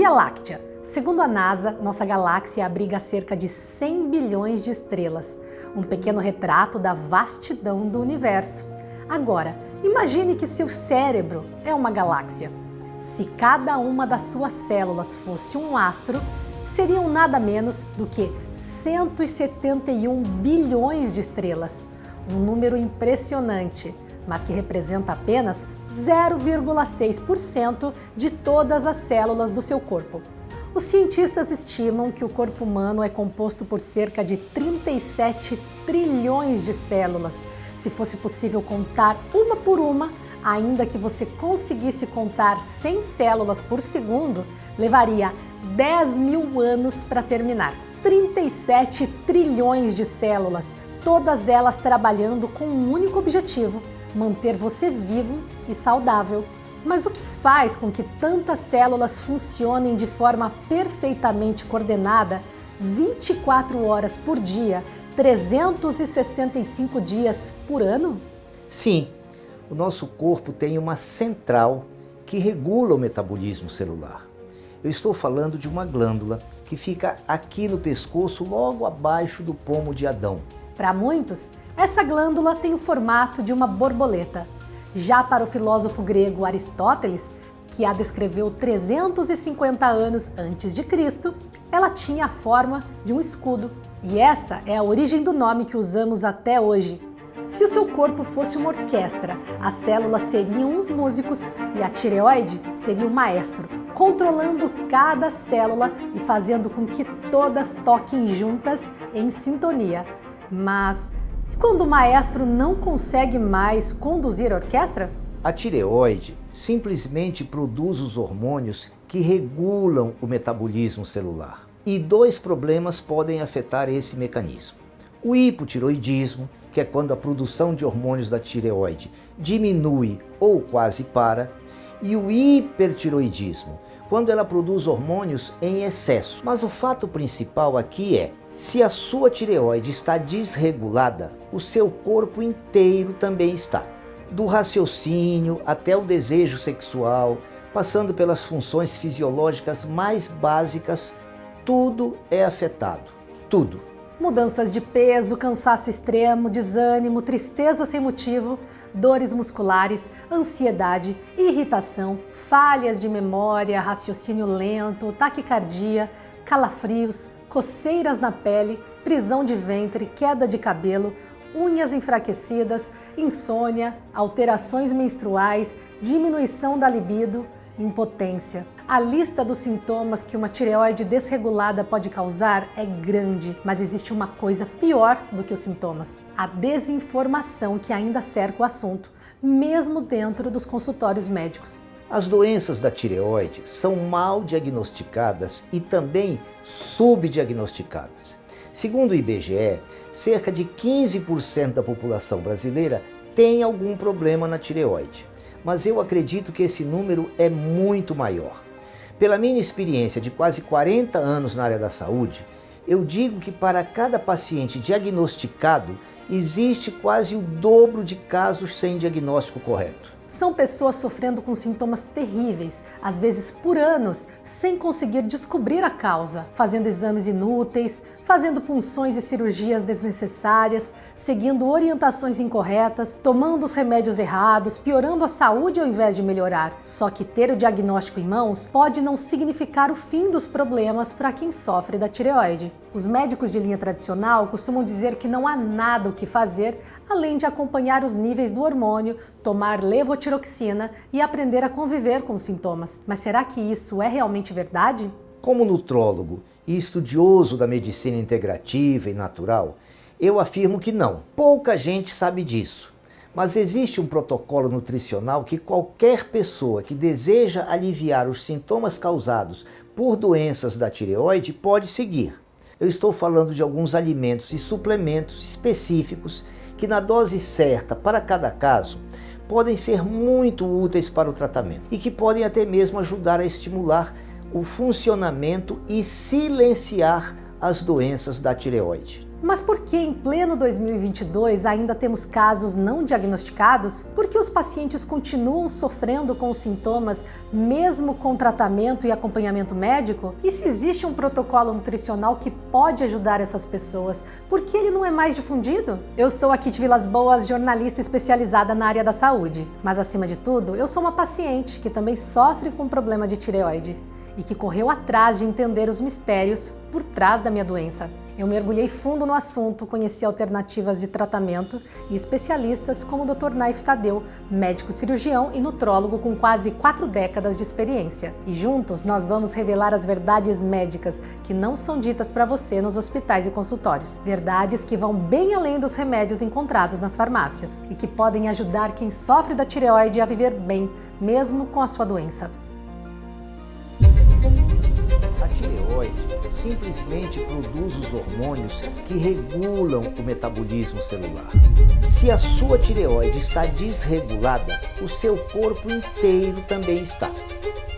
Via Láctea. Segundo a NASA, nossa galáxia abriga cerca de 100 bilhões de estrelas, um pequeno retrato da vastidão do universo. Agora, imagine que seu cérebro é uma galáxia. Se cada uma das suas células fosse um astro, seriam nada menos do que 171 bilhões de estrelas. Um número impressionante, mas que representa apenas 0,6% de todas as células do seu corpo. Os cientistas estimam que o corpo humano é composto por cerca de 37 trilhões de células. Se fosse possível contar uma por uma, ainda que você conseguisse contar 100 células por segundo, levaria 10 mil anos para terminar. 37 trilhões de células, todas elas trabalhando com um único objetivo: manter você vivo e saudável. Mas o que faz com que tantas células funcionem de forma perfeitamente coordenada 24 horas por dia, 365 dias por ano? Sim, o nosso corpo tem uma central que regula o metabolismo celular. Eu estou falando de uma glândula que fica aqui no pescoço, logo abaixo do pomo de Adão. Para muitos, essa glândula tem o formato de uma borboleta. Já para o filósofo grego Aristóteles, que a descreveu 350 anos antes de Cristo, ela tinha a forma de um escudo. E essa é a origem do nome que usamos até hoje. Se o seu corpo fosse uma orquestra, as células seriam os músicos e a tireoide seria o maestro, controlando cada célula e fazendo com que todas toquem juntas em sintonia. Mas e quando o maestro não consegue mais conduzir a orquestra? A tireoide simplesmente produz os hormônios que regulam o metabolismo celular. E dois problemas podem afetar esse mecanismo. O hipotireoidismo, que é quando a produção de hormônios da tireoide diminui ou quase para, e o hipertireoidismo, quando ela produz hormônios em excesso. Mas o fato principal aqui é: se a sua tireoide está desregulada, o seu corpo inteiro também está. Do raciocínio até o desejo sexual, passando pelas funções fisiológicas mais básicas, tudo é afetado. Tudo. Mudanças de peso, cansaço extremo, desânimo, tristeza sem motivo, dores musculares, ansiedade, irritação, falhas de memória, raciocínio lento, taquicardia, calafrios, coceiras na pele, prisão de ventre, queda de cabelo, unhas enfraquecidas, insônia, alterações menstruais, diminuição da libido, impotência. A lista dos sintomas que uma tireoide desregulada pode causar é grande, mas existe uma coisa pior do que os sintomas: a desinformação que ainda cerca o assunto, mesmo dentro dos consultórios médicos. As doenças da tireoide são mal diagnosticadas e também subdiagnosticadas. Segundo o IBGE, cerca de 15% da população brasileira tem algum problema na tireoide, mas eu acredito que esse número é muito maior. Pela minha experiência de quase 40 anos na área da saúde, eu digo que para cada paciente diagnosticado, existe quase o dobro de casos sem diagnóstico correto. São pessoas sofrendo com sintomas terríveis, às vezes por anos, sem conseguir descobrir a causa, fazendo exames inúteis, fazendo punções e cirurgias desnecessárias, seguindo orientações incorretas, tomando os remédios errados, piorando a saúde ao invés de melhorar. Só que ter o diagnóstico em mãos pode não significar o fim dos problemas para quem sofre da tireoide. Os médicos de linha tradicional costumam dizer que não há nada o que fazer além de acompanhar os níveis do hormônio, tomar levotiroxina e aprender a conviver com os sintomas. Mas será que isso é realmente verdade? Como nutrólogo e estudioso da medicina integrativa e natural, eu afirmo que não. Pouca gente sabe disso. Mas existe um protocolo nutricional que qualquer pessoa que deseja aliviar os sintomas causados por doenças da tireoide pode seguir. Eu estou falando de alguns alimentos e suplementos específicos que, na dose certa para cada caso, podem ser muito úteis para o tratamento e que podem até mesmo ajudar a estimular o funcionamento e silenciar as doenças da tireoide. Mas por que em pleno 2022 ainda temos casos não diagnosticados? Por que os pacientes continuam sofrendo com os sintomas mesmo com tratamento e acompanhamento médico? E se existe um protocolo nutricional que pode ajudar essas pessoas, por que ele não é mais difundido? Eu sou a Kit Vilas Boas, jornalista especializada na área da saúde. Mas acima de tudo, eu sou uma paciente que também sofre com problema de tireoide e que correu atrás de entender os mistérios por trás da minha doença. Eu mergulhei fundo no assunto, conheci alternativas de tratamento e especialistas como o Dr. Naif Tadeu, médico cirurgião e nutrólogo com quase 4 décadas de experiência. E juntos nós vamos revelar as verdades médicas que não são ditas para você nos hospitais e consultórios. Verdades que vão bem além dos remédios encontrados nas farmácias e que podem ajudar quem sofre da tireoide a viver bem, mesmo com a sua doença. A tireoide simplesmente produz os hormônios que regulam o metabolismo celular. Se a sua tireoide está desregulada, o seu corpo inteiro também está.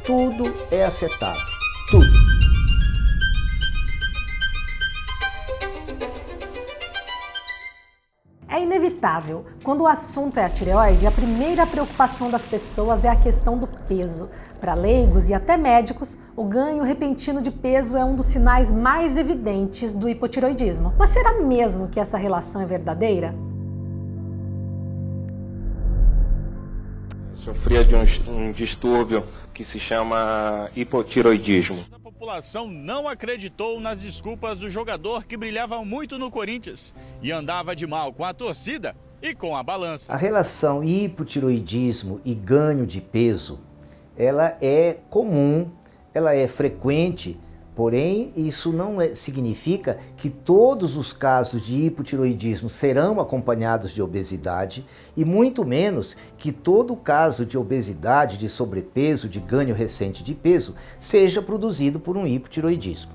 Tudo é afetado. Tudo. É inevitável. Quando o assunto é a tireoide, a primeira preocupação das pessoas é a questão do peso. Para leigos e até médicos, o ganho repentino de peso é um dos sinais mais evidentes do hipotireoidismo. Mas será mesmo que essa relação é verdadeira? Sofria de um distúrbio que se chama hipotireoidismo. A população não acreditou nas desculpas do jogador que brilhava muito no Corinthians e andava de mal com a torcida e com a balança. A relação hipotireoidismo e ganho de peso, ela é comum, ela é frequente, porém isso não significa que todos os casos de hipotireoidismo serão acompanhados de obesidade e muito menos que todo caso de obesidade, de sobrepeso, de ganho recente de peso seja produzido por um hipotireoidismo.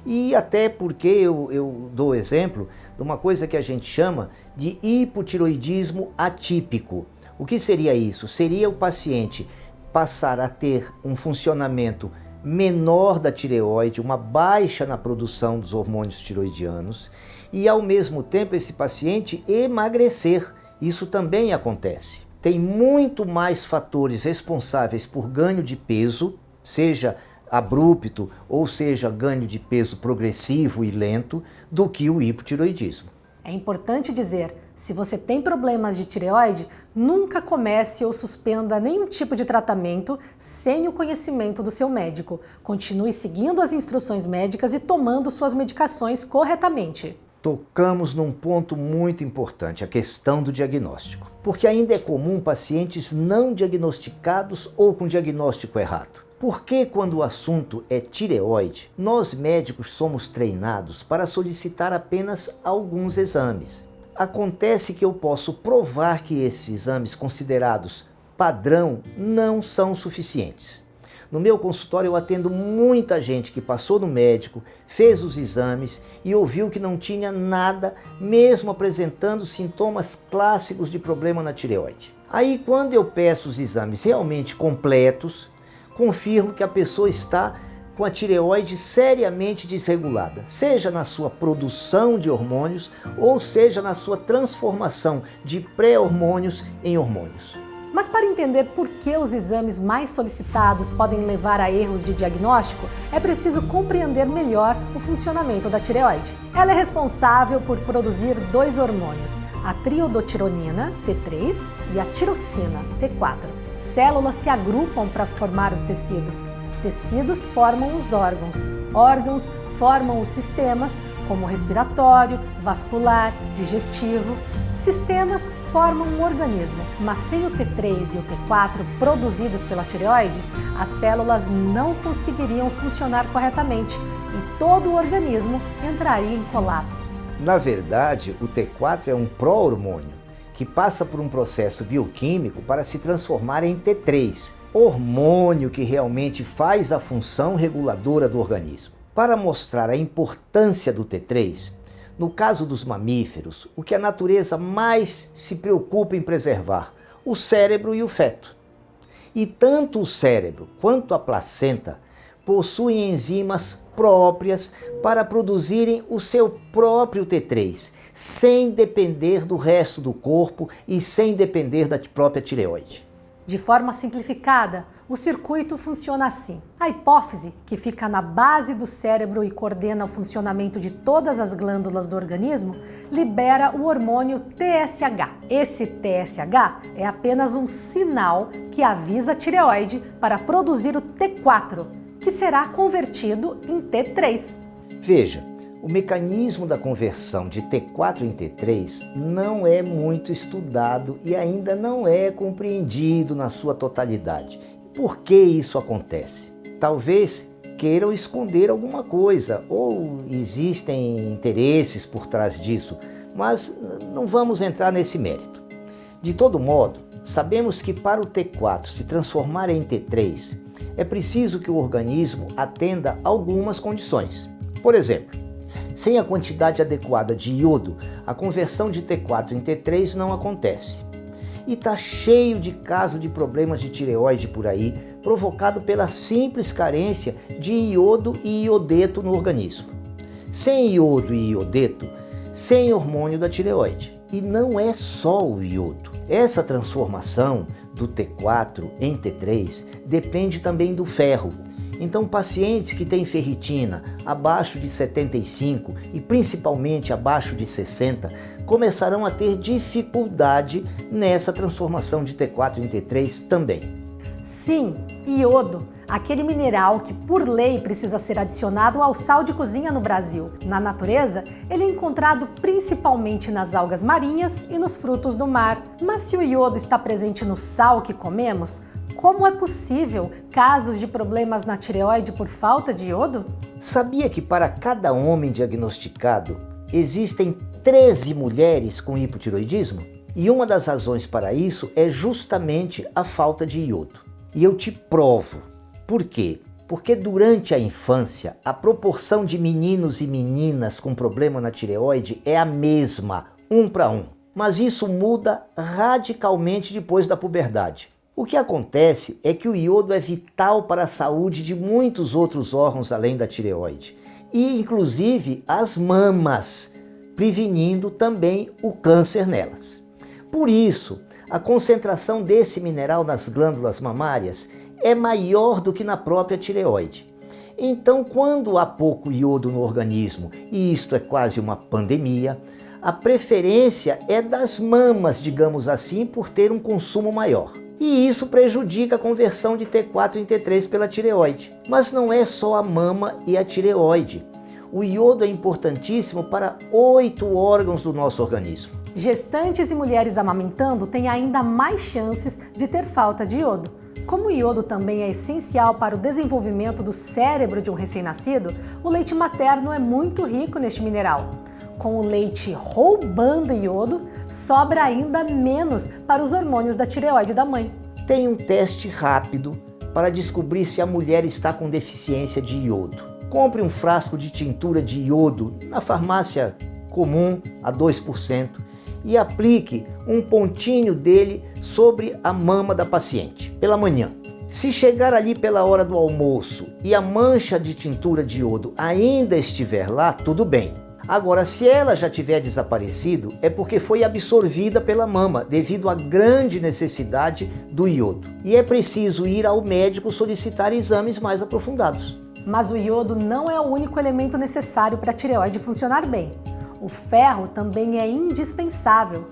E até porque eu dou exemplo de uma coisa que a gente chama de hipotireoidismo atípico. O que seria isso? Seria o paciente passar a ter um funcionamento menor da tireoide, uma baixa na produção dos hormônios tiroidianos e ao mesmo tempo esse paciente emagrecer. Isso também acontece. Tem muito mais fatores responsáveis por ganho de peso, seja abrupto ou seja ganho de peso progressivo e lento, do que o hipotireoidismo. É importante dizer, se você tem problemas de tireoide, nunca comece ou suspenda nenhum tipo de tratamento sem o conhecimento do seu médico. Continue seguindo as instruções médicas e tomando suas medicações corretamente. Tocamos num ponto muito importante, a questão do diagnóstico. Porque ainda é comum pacientes não diagnosticados ou com diagnóstico errado. Porque quando o assunto é tireoide, nós médicos somos treinados para solicitar apenas alguns exames. Acontece que eu posso provar que esses exames considerados padrão não são suficientes. No meu consultório eu atendo muita gente que passou no médico, fez os exames e ouviu que não tinha nada, mesmo apresentando sintomas clássicos de problema na tireoide. Aí quando eu peço os exames realmente completos, confirmo que a pessoa está com a tireoide seriamente desregulada, seja na sua produção de hormônios ou seja na sua transformação de pré-hormônios em hormônios. Mas para entender por que os exames mais solicitados podem levar a erros de diagnóstico, é preciso compreender melhor o funcionamento da tireoide. Ela é responsável por produzir 2 hormônios, a triodotironina, T3, e a tiroxina, T4. Células se agrupam para formar os tecidos. Tecidos formam os órgãos. Órgãos formam os sistemas, como respiratório, vascular, digestivo. Sistemas formam um organismo, mas sem o T3 e o T4 produzidos pela tireoide, as células não conseguiriam funcionar corretamente e todo o organismo entraria em colapso. Na verdade, o T4 é um pró-hormônio que passa por um processo bioquímico para se transformar em T3, hormônio que realmente faz a função reguladora do organismo. Para mostrar a importância do T3, no caso dos mamíferos, o que a natureza mais se preocupa em preservar? O cérebro e o feto. E tanto o cérebro quanto a placenta possuem enzimas próprias para produzirem o seu próprio T3, sem depender do resto do corpo e sem depender da própria tireoide. De forma simplificada, o circuito funciona assim. A hipófise, que fica na base do cérebro e coordena o funcionamento de todas as glândulas do organismo, libera o hormônio TSH. Esse TSH é apenas um sinal que avisa a tireoide para produzir o T4, que será convertido em T3. Veja, o mecanismo da conversão de T4 em T3 não é muito estudado e ainda não é compreendido na sua totalidade. Por que isso acontece? Talvez queiram esconder alguma coisa ou existem interesses por trás disso, mas não vamos entrar nesse mérito. De todo modo, sabemos que para o T4 se transformar em T3, é preciso que o organismo atenda a algumas condições. Por exemplo, sem a quantidade adequada de iodo, a conversão de T4 em T3 não acontece. E está cheio de casos de problemas de tireoide por aí, provocado pela simples carência de iodo e iodeto no organismo. Sem iodo e iodeto, sem hormônio da tireoide. E não é só o iodo. Essa transformação do T4 em T3 depende também do ferro. Então, pacientes que têm ferritina abaixo de 75 e principalmente abaixo de 60 começarão a ter dificuldade nessa transformação de T4 em T3 também. Sim, iodo, aquele mineral que por lei precisa ser adicionado ao sal de cozinha no Brasil. Na natureza, ele é encontrado principalmente nas algas marinhas e nos frutos do mar. Mas se o iodo está presente no sal que comemos, como é possível casos de problemas na tireoide por falta de iodo? Sabia que para cada homem diagnosticado existem 13 mulheres com hipotireoidismo? E uma das razões para isso é justamente a falta de iodo. E eu te provo. Por quê? Porque durante a infância, a proporção de meninos e meninas com problema na tireoide é a mesma, 1 para 1. Mas isso muda radicalmente depois da puberdade. O que acontece é que o iodo é vital para a saúde de muitos outros órgãos além da tireoide, e inclusive as mamas, prevenindo também o câncer nelas. Por isso, a concentração desse mineral nas glândulas mamárias é maior do que na própria tireoide. Então, quando há pouco iodo no organismo, e isto é quase uma pandemia, a preferência é das mamas, digamos assim, por ter um consumo maior. E isso prejudica a conversão de T4 em T3 pela tireoide. Mas não é só a mama e a tireoide. O iodo é importantíssimo para 8 órgãos do nosso organismo. Gestantes e mulheres amamentando têm ainda mais chances de ter falta de iodo. Como o iodo também é essencial para o desenvolvimento do cérebro de um recém-nascido, o leite materno é muito rico neste mineral. Com o leite roubando iodo, sobra ainda menos para os hormônios da tireoide da mãe. Tem um teste rápido para descobrir se a mulher está com deficiência de iodo. Compre um frasco de tintura de iodo na farmácia comum a 2% e aplique um pontinho dele sobre a mama da paciente pela manhã. Se chegar ali pela hora do almoço e a mancha de tintura de iodo ainda estiver lá, tudo bem. Agora, se ela já tiver desaparecido, é porque foi absorvida pela mama, devido à grande necessidade do iodo. E é preciso ir ao médico solicitar exames mais aprofundados. Mas o iodo não é o único elemento necessário para a tireoide funcionar bem. O ferro também é indispensável.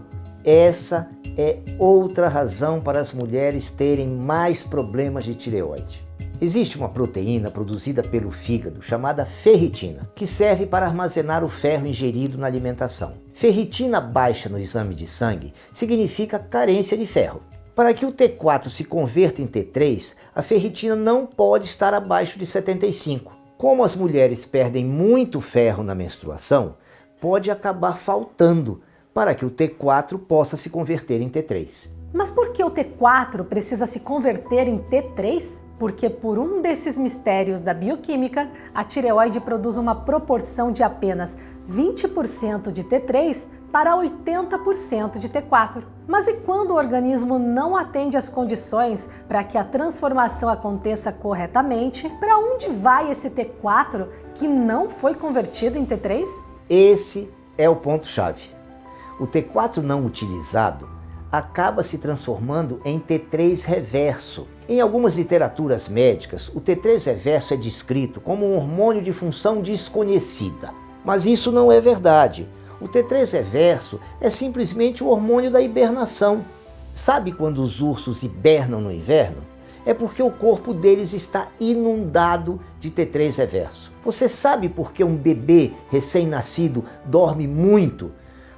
Essa é outra razão para as mulheres terem mais problemas de tireoide. Existe uma proteína produzida pelo fígado chamada ferritina, que serve para armazenar o ferro ingerido na alimentação. Ferritina baixa no exame de sangue significa carência de ferro. Para que o T4 se converta em T3, a ferritina não pode estar abaixo de 75. Como as mulheres perdem muito ferro na menstruação, pode acabar faltando para que o T4 possa se converter em T3. Mas por que o T4 precisa se converter em T3? Porque por um desses mistérios da bioquímica, a tireoide produz uma proporção de apenas 20% de T3 para 80% de T4. Mas e quando o organismo não atende às condições para que a transformação aconteça corretamente, para onde vai esse T4 que não foi convertido em T3? Esse é o ponto-chave. O T4 não utilizado acaba se transformando em T3 reverso. Em algumas literaturas médicas, o T3 reverso é descrito como um hormônio de função desconhecida. Mas isso não é verdade. O T3 reverso é simplesmente o hormônio da hibernação. Sabe quando os ursos hibernam no inverno? É porque o corpo deles está inundado de T3 reverso. Você sabe por que um bebê recém-nascido dorme muito?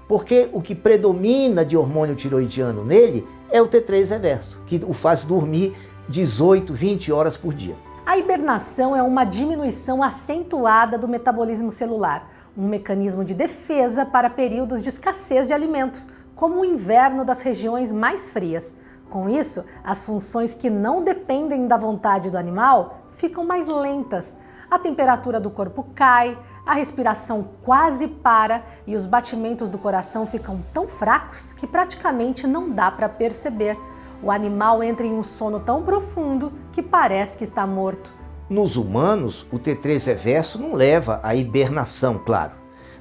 Porque o que predomina de hormônio tiroidiano nele é o T3 reverso, que o faz dormir 18, 20 horas por dia. A hibernação é uma diminuição acentuada do metabolismo celular, um mecanismo de defesa para períodos de escassez de alimentos, como o inverno das regiões mais frias. Com isso, as funções que não dependem da vontade do animal ficam mais lentas. A temperatura do corpo cai, a respiração quase para e os batimentos do coração ficam tão fracos que praticamente não dá para perceber. O animal entra em um sono tão profundo que parece que está morto. Nos humanos, o T3 reverso não leva à hibernação, claro,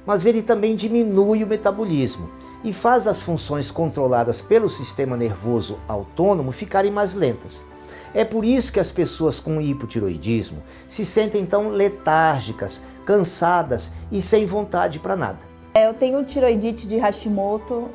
mas ele também diminui o metabolismo e faz as funções controladas pelo sistema nervoso autônomo ficarem mais lentas. É por isso que as pessoas com hipotiroidismo se sentem tão letárgicas, cansadas e sem vontade para nada. Eu tenho tiroidite de Hashimoto,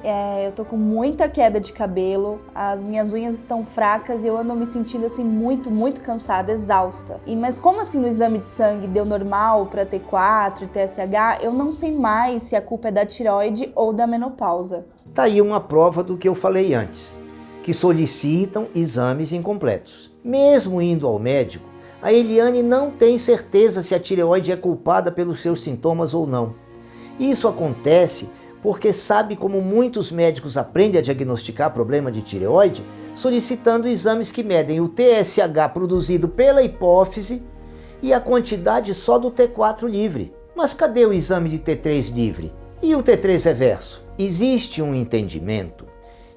eu tô com muita queda de cabelo, as minhas unhas estão fracas e eu ando me sentindo assim muito cansada, exausta. Mas como assim no exame de sangue deu normal para T4 e TSH, eu não sei mais se a culpa é da tireoide ou da menopausa. Tá aí uma prova do que eu falei antes, que solicitam exames incompletos. Mesmo indo ao médico, a Eliane não tem certeza se a tireoide é culpada pelos seus sintomas ou não. Isso acontece porque sabe como muitos médicos aprendem a diagnosticar problema de tireoide solicitando exames que medem o TSH produzido pela hipófise e a quantidade só do T4 livre. Mas cadê o exame de T3 livre? E o T3 reverso? Existe um entendimento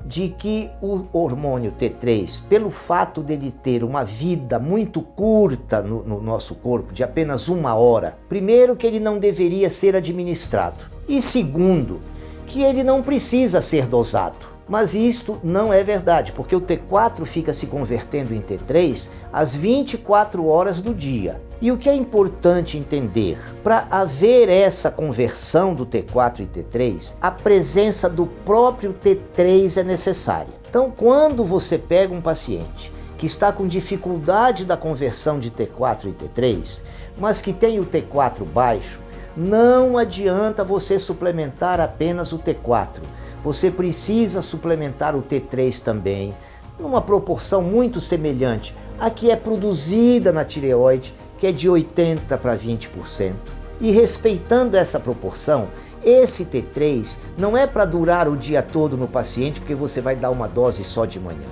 de que o hormônio T3, pelo fato dele ter uma vida muito curta no nosso corpo, de apenas 1 hora, primeiro que ele não deveria ser administrado e segundo, que ele não precisa ser dosado. Mas isto não é verdade, porque o T4 fica se convertendo em T3 às 24 horas do dia. E o que é importante entender, para haver essa conversão do T4 e T3, a presença do próprio T3 é necessária. Então, quando você pega um paciente que está com dificuldade da conversão de T4 e T3, mas que tem o T4 baixo, não adianta você suplementar apenas o T4. Você precisa suplementar o T3 também, numa proporção muito semelhante à que é produzida na tireoide, que é de 80% para 20%. E respeitando essa proporção, esse T3 não é para durar o dia todo no paciente, porque você vai dar uma dose só de manhã.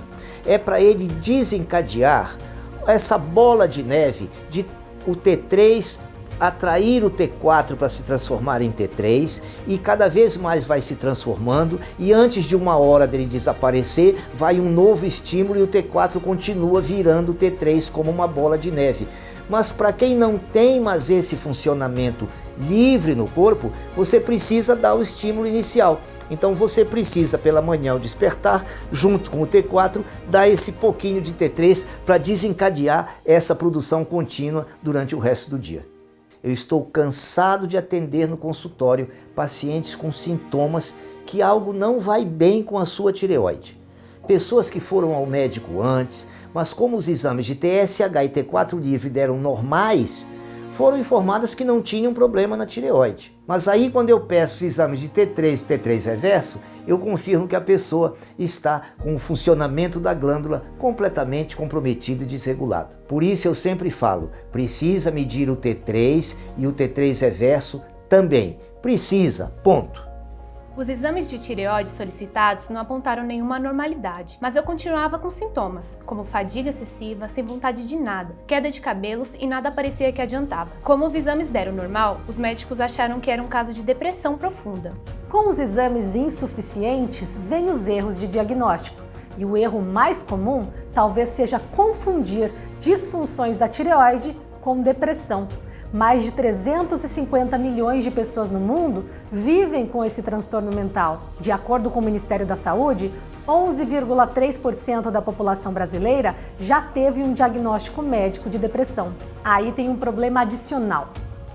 É para ele desencadear essa bola de neve de o T3 atrair o T4 para se transformar em T3 e cada vez mais vai se transformando e antes de 1 hora dele desaparecer, vai um novo estímulo e o T4 continua virando o T3 como uma bola de neve. Mas para quem não tem mais esse funcionamento livre no corpo, você precisa dar o estímulo inicial. Então você precisa pela manhã ao despertar, junto com o T4, dar esse pouquinho de T3 para desencadear essa produção contínua durante o resto do dia. Eu estou cansado de atender no consultório pacientes com sintomas que algo não vai bem com a sua tireoide. Pessoas que foram ao médico antes, mas como os exames de TSH e T4 livre deram normais, foram informadas que não tinham problema na tireoide. Mas aí quando eu peço os exames de T3 e T3 reverso, eu confirmo que a pessoa está com o funcionamento da glândula completamente comprometido e desregulado. Por isso eu sempre falo, precisa medir o T3 e o T3 reverso também. Precisa, ponto. Os exames de tireoide solicitados não apontaram nenhuma anormalidade, mas eu continuava com sintomas, como fadiga excessiva, sem vontade de nada, queda de cabelos e nada parecia que adiantava. Como os exames deram normal, os médicos acharam que era um caso de depressão profunda. Com os exames insuficientes, vêm os erros de diagnóstico. E o erro mais comum talvez seja confundir disfunções da tireoide com depressão. Mais de 350 milhões de pessoas no mundo vivem com esse transtorno mental. De acordo com o Ministério da Saúde, 11,3% da população brasileira já teve um diagnóstico médico de depressão. Aí tem um problema adicional.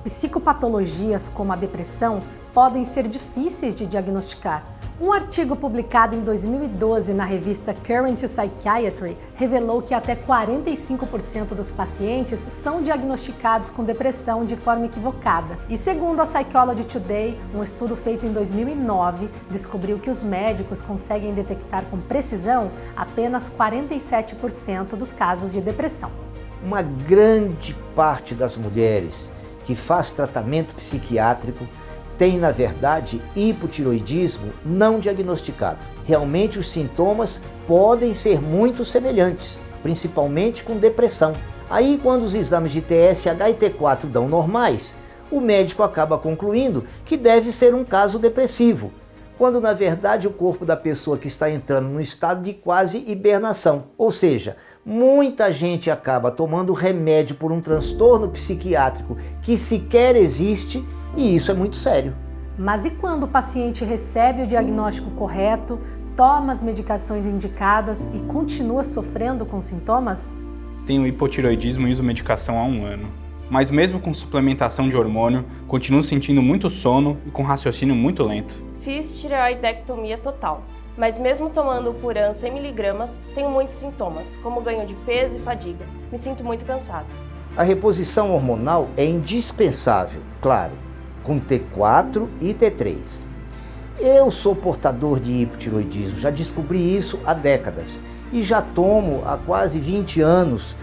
Psicopatologias como a depressão podem ser difíceis de diagnosticar. Um artigo publicado em 2012 na revista Current Psychiatry revelou que até 45% dos pacientes são diagnosticados com depressão de forma equivocada. E segundo a Psychology Today, um estudo feito em 2009 descobriu que os médicos conseguem detectar com precisão apenas 47% dos casos de depressão. Uma grande parte das mulheres que faz tratamento psiquiátrico tem, na verdade, hipotireoidismo não diagnosticado. Realmente os sintomas podem ser muito semelhantes, principalmente com depressão. Aí, quando os exames de TSH e T4 dão normais, o médico acaba concluindo que deve ser um caso depressivo, quando na verdade o corpo da pessoa que está entrando num estado de quase hibernação. Ou seja, muita gente acaba tomando remédio por um transtorno psiquiátrico que sequer existe, e isso é muito sério. Mas e quando o paciente recebe o diagnóstico correto, toma as medicações indicadas e continua sofrendo com sintomas? Tenho hipotireoidismo e uso medicação há 1 ano. Mas mesmo com suplementação de hormônio, continuo sentindo muito sono e com raciocínio muito lento. Fiz tireoidectomia total, mas mesmo tomando o Puran 100 mg, tenho muitos sintomas, como ganho de peso e fadiga. Me sinto muito cansada. A reposição hormonal é indispensável, claro, com T4 e T3. Eu sou portador de hipotireoidismo, já descobri isso há décadas e já tomo há quase 20 anos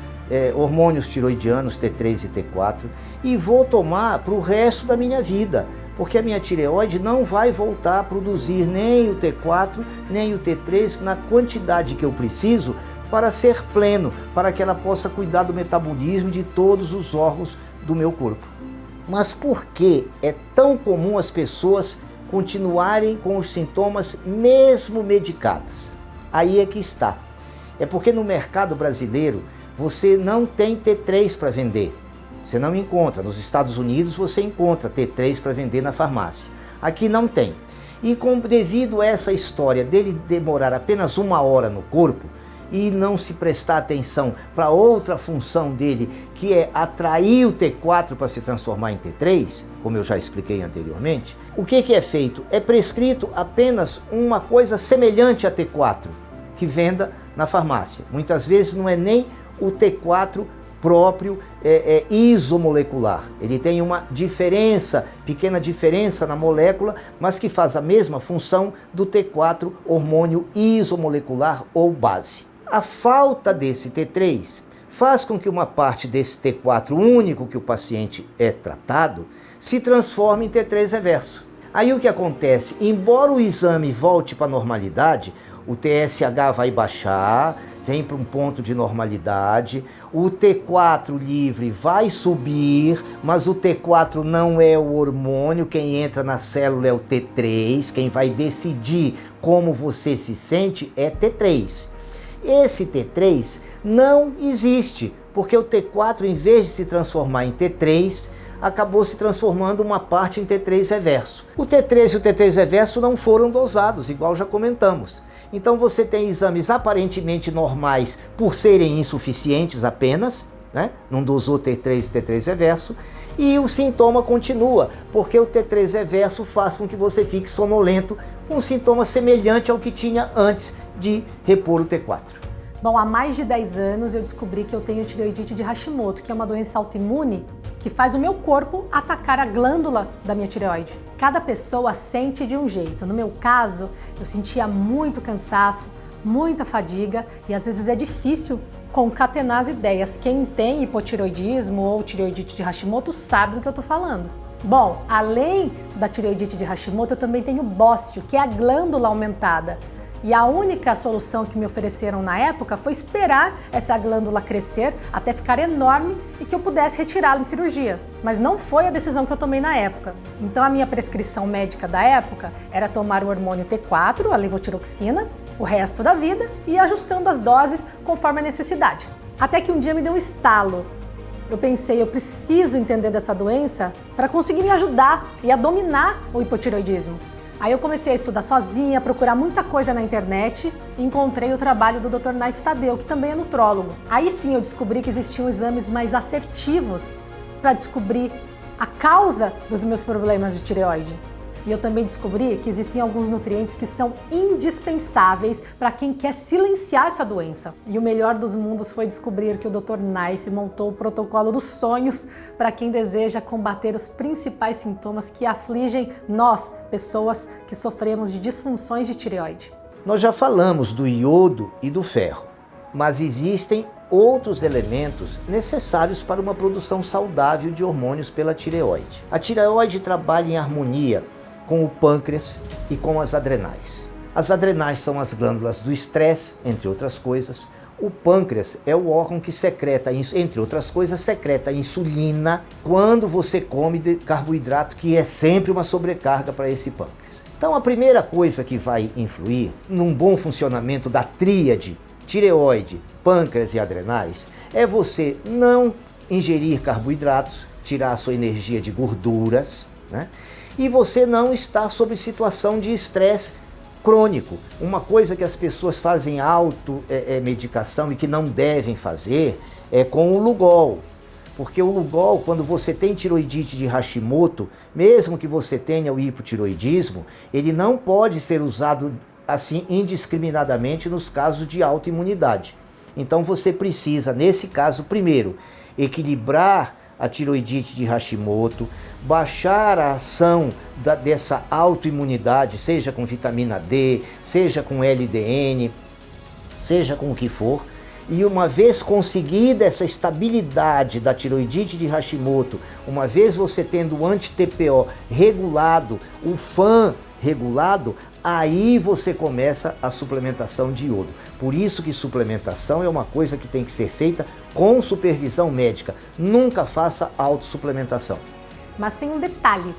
hormônios tiroidianos T3 e T4 e vou tomar para o resto da minha vida, porque a minha tireoide não vai voltar a produzir nem o T4 nem o T3 na quantidade que eu preciso para ser pleno, para que ela possa cuidar do metabolismo de todos os órgãos do meu corpo. Mas por que é tão comum as pessoas continuarem com os sintomas mesmo medicadas? Aí é que está. É porque no mercado brasileiro você não tem T3 para vender. Você não encontra. Nos Estados Unidos você encontra T3 para vender na farmácia. Aqui não tem. E devido a essa história dele demorar apenas 1 hora no corpo, e não se prestar atenção para outra função dele, que é atrair o T4 para se transformar em T3, como eu já expliquei anteriormente, o que é feito? É prescrito apenas uma coisa semelhante a T4, que venda na farmácia. Muitas vezes não é nem o T4 próprio isomolecular. Ele tem uma diferença, pequena diferença na molécula, mas que faz a mesma função do T4 hormônio isomolecular ou base. A falta desse T3 faz com que uma parte desse T4 único que o paciente é tratado se transforme em T3 reverso. Aí o que acontece? Embora o exame volte para a normalidade, o TSH vai baixar, vem para um ponto de normalidade, o T4 livre vai subir, mas o T4 não é o hormônio, quem entra na célula é o T3, quem vai decidir como você se sente é T3. Esse T3 não existe, porque o T4, em vez de se transformar em T3, acabou se transformando uma parte em T3 reverso. O T3 e o T3 reverso não foram dosados, igual já comentamos. Então você tem exames aparentemente normais por serem insuficientes apenas, né? Não dosou T3 e T3 reverso, e o sintoma continua, porque o T3 reverso faz com que você fique sonolento, com um sintoma semelhante ao que tinha antes de repor o T4. Bom, há mais de 10 anos eu descobri que eu tenho tireoidite de Hashimoto, que é uma doença autoimune que faz o meu corpo atacar a glândula da minha tireoide. Cada pessoa sente de um jeito. No meu caso, eu sentia muito cansaço, muita fadiga e às vezes é difícil concatenar as ideias. Quem tem hipotireoidismo ou tireoidite de Hashimoto sabe do que eu tô falando. Bom, além da tireoidite de Hashimoto, eu também tenho bócio, que é a glândula aumentada. E a única solução que me ofereceram na época foi esperar essa glândula crescer até ficar enorme e que eu pudesse retirá-la em cirurgia. Mas não foi a decisão que eu tomei na época. Então a minha prescrição médica da época era tomar o hormônio T4, a levotiroxina, o resto da vida e ir ajustando as doses conforme a necessidade. Até que um dia me deu um estalo. Eu pensei, eu preciso entender dessa doença para conseguir me ajudar e a dominar o hipotireoidismo. Aí eu comecei a estudar sozinha, a procurar muita coisa na internet e encontrei o trabalho do Dr. Naif Tadeu, que também é nutrólogo. Aí sim eu descobri que existiam exames mais assertivos para descobrir a causa dos meus problemas de tireoide. E eu também descobri que existem alguns nutrientes que são indispensáveis para quem quer silenciar essa doença. E o melhor dos mundos foi descobrir que o Dr. Naif montou o protocolo dos sonhos para quem deseja combater os principais sintomas que afligem nós, pessoas que sofremos de disfunções de tireoide. Nós já falamos do iodo e do ferro, mas existem outros elementos necessários para uma produção saudável de hormônios pela tireoide. A tireoide trabalha em harmonia com o pâncreas e com as adrenais. As adrenais são as glândulas do estresse, entre outras coisas. O pâncreas é o órgão que secreta, entre outras coisas, secreta insulina quando você come carboidrato, que é sempre uma sobrecarga para esse pâncreas. Então a primeira coisa que vai influir num bom funcionamento da tríade tireoide, pâncreas e adrenais é você não ingerir carboidratos, tirar a sua energia de gorduras, né? E você não está sob situação de estresse crônico. Uma coisa que as pessoas fazem automedicação e que não devem fazer é com o Lugol. Porque o Lugol, quando você tem tiroidite de Hashimoto, mesmo que você tenha o hipotireoidismo, ele não pode ser usado assim indiscriminadamente nos casos de autoimunidade. Então você precisa, nesse caso, primeiro, equilibrar a tiroidite de Hashimoto, baixar a ação dessa autoimunidade, seja com vitamina D, seja com LDN, seja com o que for, e uma vez conseguida essa estabilidade da tiroidite de Hashimoto, uma vez você tendo o anti-TPO regulado, o FAN regulado, aí você começa a suplementação de iodo. Por isso que suplementação é uma coisa que tem que ser feita com supervisão médica. Nunca faça autossuplementação. Mas tem um detalhe.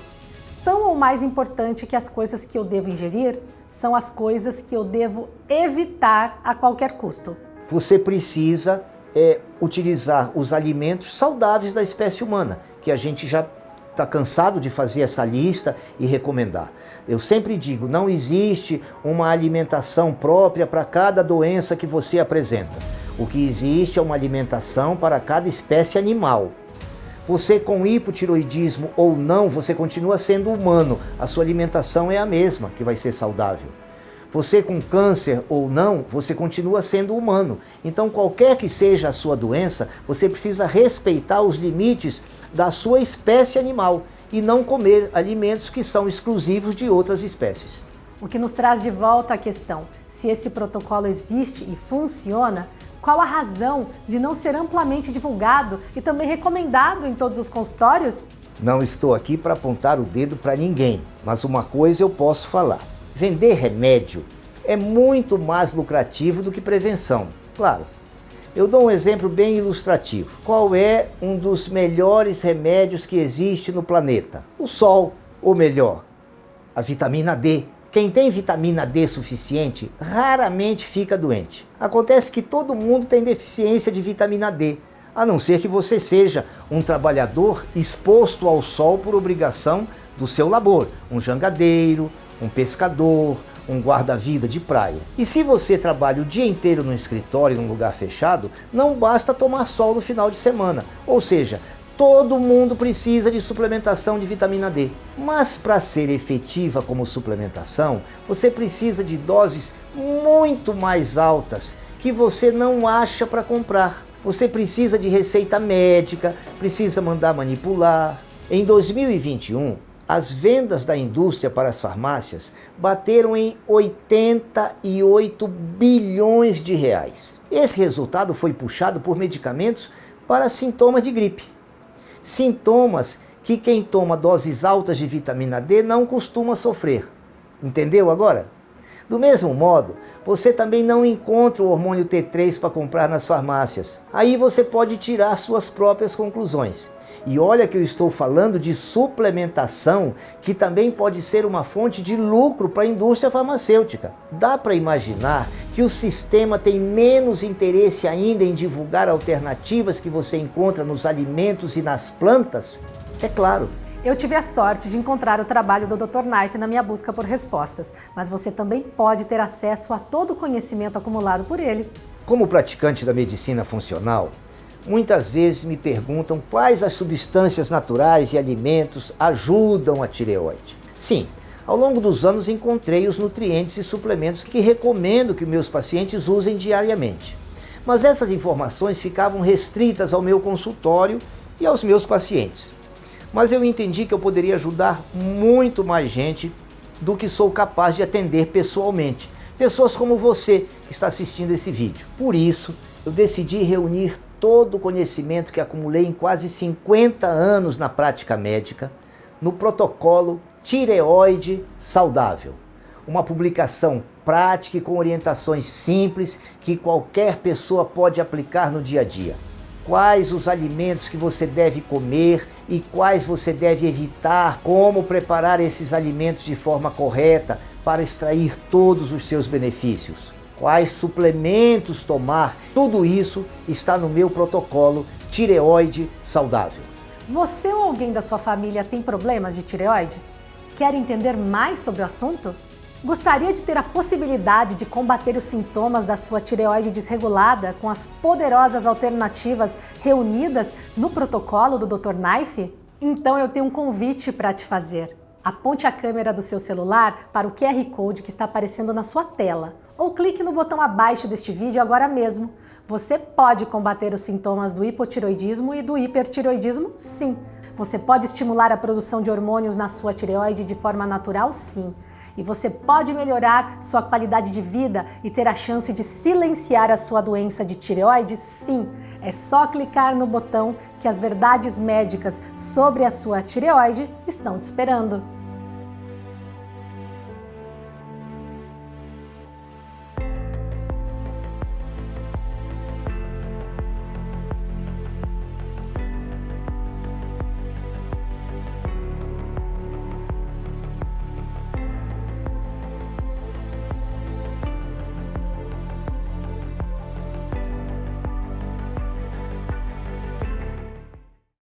Tão ou mais importante que as coisas que eu devo ingerir são as coisas que eu devo evitar a qualquer custo. Você precisa utilizar os alimentos saudáveis da espécie humana, que a gente já está cansado de fazer essa lista e recomendar. Eu sempre digo, não existe uma alimentação própria para cada doença que você apresenta. O que existe é uma alimentação para cada espécie animal. Você com hipotireoidismo ou não, você continua sendo humano. A sua alimentação é a mesma, que vai ser saudável. Você com câncer ou não, você continua sendo humano. Então, qualquer que seja a sua doença, você precisa respeitar os limites da sua espécie animal e não comer alimentos que são exclusivos de outras espécies. O que nos traz de volta à questão, se esse protocolo existe e funciona, qual a razão de não ser amplamente divulgado e também recomendado em todos os consultórios? Não estou aqui para apontar o dedo para ninguém, mas uma coisa eu posso falar. Vender remédio é muito mais lucrativo do que prevenção, claro. Eu dou um exemplo bem ilustrativo. Qual é um dos melhores remédios que existe no planeta? O sol, ou melhor, a vitamina D. Quem tem vitamina D suficiente raramente fica doente. Acontece que todo mundo tem deficiência de vitamina D, a não ser que você seja um trabalhador exposto ao sol por obrigação do seu labor, um jangadeiro, um pescador, um guarda-vida de praia. E se você trabalha o dia inteiro no escritório, num lugar fechado, não basta tomar sol no final de semana. Ou seja, todo mundo precisa de suplementação de vitamina D. Mas para ser efetiva como suplementação, você precisa de doses muito mais altas que você não acha para comprar. Você precisa de receita médica, precisa mandar manipular. Em 2021, as vendas da indústria para as farmácias bateram em 88 bilhões de reais. Esse resultado foi puxado por medicamentos para sintomas de gripe. Sintomas que quem toma doses altas de vitamina D não costuma sofrer. Entendeu agora? Do mesmo modo, você também não encontra o hormônio T3 para comprar nas farmácias. Aí você pode tirar suas próprias conclusões. E olha que eu estou falando de suplementação, que também pode ser uma fonte de lucro para a indústria farmacêutica. Dá para imaginar que o sistema tem menos interesse ainda em divulgar alternativas que você encontra nos alimentos e nas plantas? É claro. Eu tive a sorte de encontrar o trabalho do Dr. Knife na minha busca por respostas, mas você também pode ter acesso a todo o conhecimento acumulado por ele. Como praticante da medicina funcional, muitas vezes me perguntam quais as substâncias naturais e alimentos ajudam a tireoide. Sim, ao longo dos anos encontrei os nutrientes e suplementos que recomendo que meus pacientes usem diariamente. Mas essas informações ficavam restritas ao meu consultório e aos meus pacientes. Mas eu entendi que eu poderia ajudar muito mais gente do que sou capaz de atender pessoalmente. Pessoas como você que está assistindo esse vídeo. Por isso, eu decidi reunir todo o conhecimento que acumulei em quase 50 anos na prática médica no protocolo Tireoide Saudável. Uma publicação prática e com orientações simples que qualquer pessoa pode aplicar no dia a dia. Quais os alimentos que você deve comer e quais você deve evitar, como preparar esses alimentos de forma correta para extrair todos os seus benefícios. Quais suplementos tomar, tudo isso está no meu protocolo Tireoide Saudável. Você ou alguém da sua família tem problemas de tireoide? Quer entender mais sobre o assunto? Gostaria de ter a possibilidade de combater os sintomas da sua tireoide desregulada com as poderosas alternativas reunidas no protocolo do Dr. Knife? Então eu tenho um convite para te fazer. Aponte a câmera do seu celular para o QR Code que está aparecendo na sua tela ou clique no botão abaixo deste vídeo agora mesmo. Você pode combater os sintomas do hipotireoidismo e do hipertireoidismo, sim. Você pode estimular a produção de hormônios na sua tireoide de forma natural, sim. E você pode melhorar sua qualidade de vida e ter a chance de silenciar a sua doença de tireoide? Sim, é só clicar no botão que as verdades médicas sobre a sua tireoide estão te esperando.